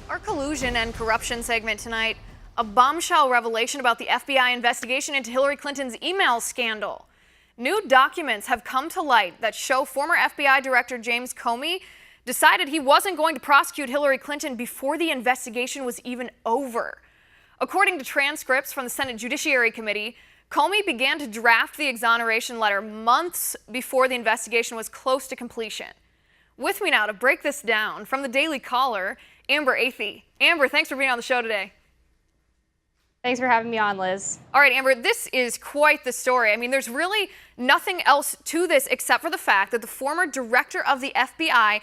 Our collusion and corruption segment tonight, a bombshell revelation about the FBI investigation into Hillary Clinton's email scandal. New documents have come to light that show former FBI Director James Comey decided he wasn't going to prosecute Hillary Clinton before the investigation was even over. According to transcripts from the Senate Judiciary Committee, Comey began to draft the exoneration letter months before the investigation was close to completion. With me now to break this down, from the Daily Caller, Athey. Amber, thanks for being on the show today. Thanks for having me on, Liz. All right, Amber, this is quite the story. I mean, there's really nothing else to this except for the fact that the former director of the FBI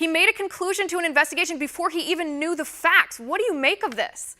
made a conclusion to an investigation before he even knew the facts. What do you make of this?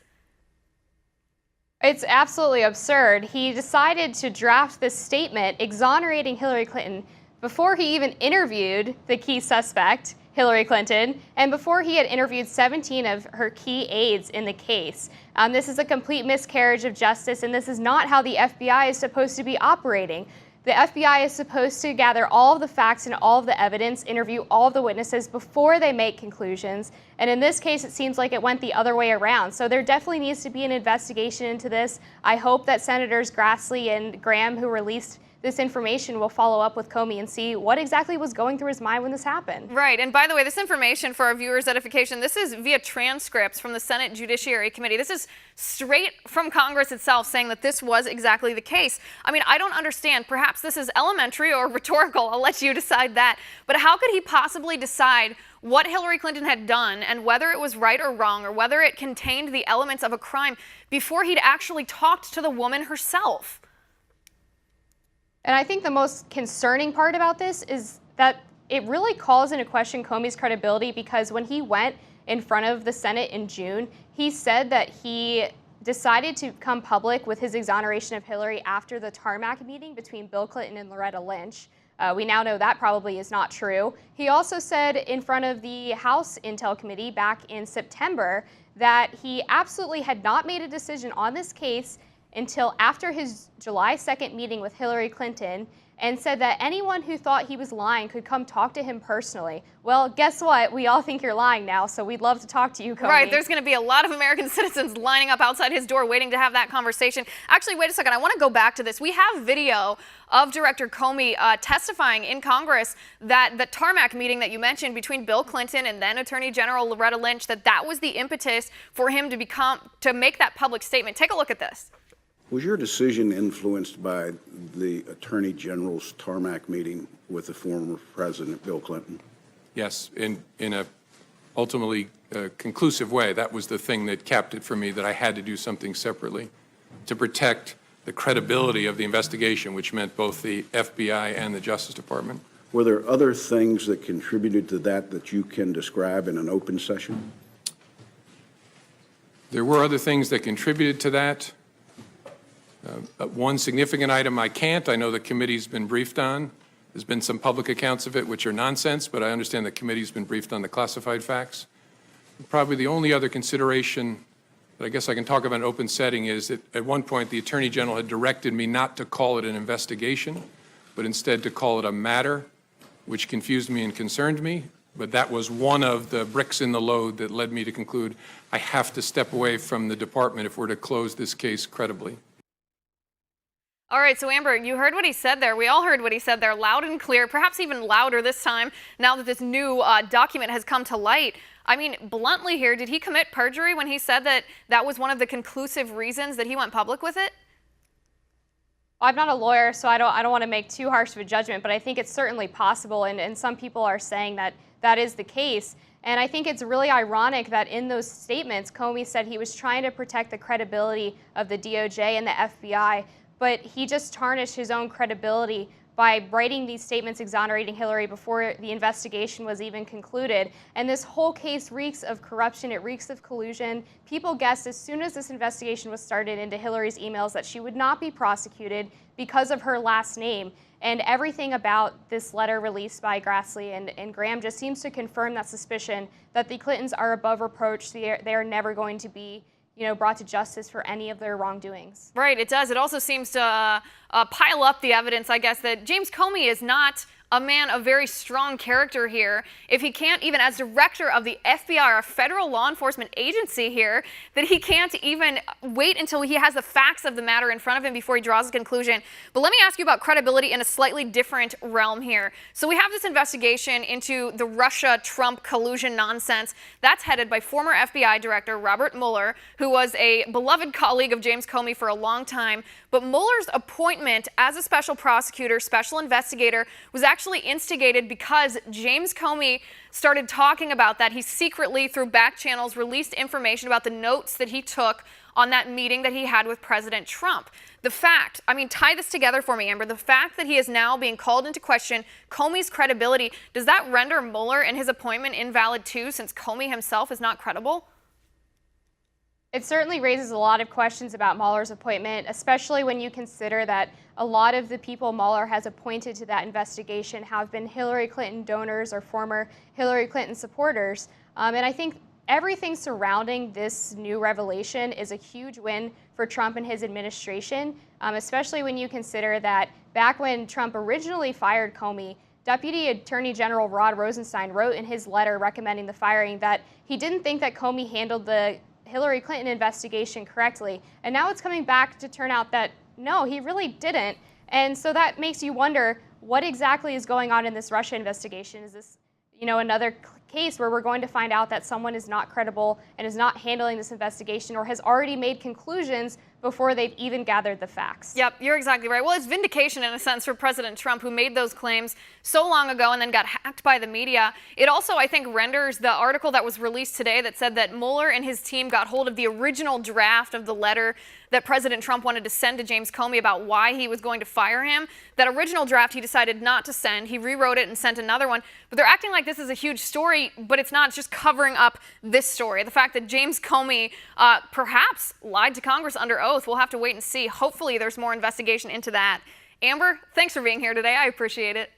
It's absolutely absurd. He decided to draft this statement exonerating Hillary Clinton before he even interviewed the key suspect, Hillary Clinton, and before he had interviewed 17 of her key aides in the case. This is a complete miscarriage of justice, and this is not how the FBI is supposed to be operating. The FBI is supposed to gather all of the facts and all of the evidence, interview all of the witnesses before they make conclusions. And in this case, it seems like it went the other way around. So there definitely needs to be an investigation into this. I hope that Senators Grassley and Graham, who released this information, will follow up with Comey and see what exactly was going through his mind when this happened. Right, and by the way, this information, for our viewers' edification, this is via transcripts from the Senate Judiciary Committee. This is straight from Congress itself saying that this was exactly the case. I mean, I don't understand. Perhaps this is elementary or rhetorical. I'll let you decide that. But how could he possibly decide what Hillary Clinton had done and whether it was right or wrong, or whether it contained the elements of a crime, before he'd actually talked to the woman herself? And I think the most concerning part about this is that it really calls into question Comey's credibility, because when he went in front of the Senate in June, he said that he decided to come public with his exoneration of Hillary after the tarmac meeting between Bill Clinton and Loretta Lynch. We now know that probably is not true. He also said in front of the House Intel Committee back in September that he absolutely had not made a decision on this case until after his July 2nd meeting with Hillary Clinton, and said that anyone who thought he was lying could come talk to him personally. Well, guess what? We all think you're lying now, so we'd love to talk to you, Comey. Right, there's going to be a lot of American citizens lining up outside his door waiting to have that conversation. Actually, wait a second. I want to go back to this. We have video of Director Comey testifying in Congress that the tarmac meeting that you mentioned between Bill Clinton and then Attorney General Loretta Lynch, that was the impetus for him to make that public statement. Take a look at this. Was your decision influenced by the Attorney General's tarmac meeting with the former President Bill Clinton? Yes, in a ultimately conclusive way. That was the thing that capped it for me, that I had to do something separately to protect the credibility of the investigation, which meant both the FBI and the Justice Department. Were there other things that contributed to that you can describe in an open session? There were other things that contributed to that. One significant item I can't. I know the committee's been briefed on. There's been some public accounts of it which are nonsense, but I understand the committee's been briefed on the classified facts. Probably the only other consideration that I guess I can talk about in an open setting is that at one point the Attorney General had directed me not to call it an investigation, but instead to call it a matter, which confused me and concerned me. But that was one of the bricks in the load that led me to conclude I have to step away from the department if we're to close this case credibly. All right, so Amber, you heard what he said there. We all heard what he said there, loud and clear, perhaps even louder this time, now that this new document has come to light. I mean, bluntly here, did he commit perjury when he said that was one of the conclusive reasons that he went public with it? I'm not a lawyer, so I don't want to make too harsh of a judgment, but I think it's certainly possible, and some people are saying that that is the case. And I think it's really ironic that in those statements, Comey said he was trying to protect the credibility of the DOJ and the FBI, but he just tarnished his own credibility by writing these statements exonerating Hillary before the investigation was even concluded. And this whole case reeks of corruption, it reeks of collusion. People guessed as soon as this investigation was started into Hillary's emails that she would not be prosecuted because of her last name. And everything about this letter released by Grassley and Graham just seems to confirm that suspicion that the Clintons are above reproach. They are never going to be brought to justice for any of their wrongdoings. Right, it does. It also seems to pile up the evidence, I guess, that James Comey is not a man of very strong character here, if he can't even, as director of the FBI, a federal law enforcement agency here, that he can't even wait until he has the facts of the matter in front of him before he draws a conclusion. But let me ask you about credibility in a slightly different realm here. So we have this investigation into the Russia-Trump collusion nonsense that's headed by former FBI Director Robert Mueller, who was a beloved colleague of James Comey for a long time. But Mueller's appointment as a special prosecutor, special investigator, was actually instigated because James Comey started talking about that. He secretly, through back channels, released information about the notes that he took on that meeting that he had with President Trump. The fact, tie this together for me, Amber, the fact that he is now being called into question Comey's credibility, does that render Mueller and his appointment invalid too, since Comey himself is not credible? It certainly raises a lot of questions about Mueller's appointment, especially when you consider that a lot of the people Mueller has appointed to that investigation have been Hillary Clinton donors or former Hillary Clinton supporters. And I think everything surrounding this new revelation is a huge win for Trump and his administration, especially when you consider that back when Trump originally fired Comey, Deputy Attorney General Rod Rosenstein wrote in his letter recommending the firing that he didn't think that Comey handled the Hillary Clinton investigation correctly. And now it's coming back to turn out that no, he really didn't. And so that makes you wonder what exactly is going on in this Russia investigation. Is this, another case where we're going to find out that someone is not credible and is not handling this investigation or has already made conclusions before they've even gathered the facts? Yep, you're exactly right. Well, it's vindication in a sense for President Trump, who made those claims so long ago and then got hacked by the media. It also, I think, renders the article that was released today that said that Mueller and his team got hold of the original draft of the letter that President Trump wanted to send to James Comey about why he was going to fire him. That original draft he decided not to send. He rewrote it and sent another one. But they're acting like this is a huge story, but it's not. It's just covering up this story. The fact that James Comey perhaps lied to Congress under oath. We'll have to wait and see. Hopefully there's more investigation into that. Amber, thanks for being here today. I appreciate it.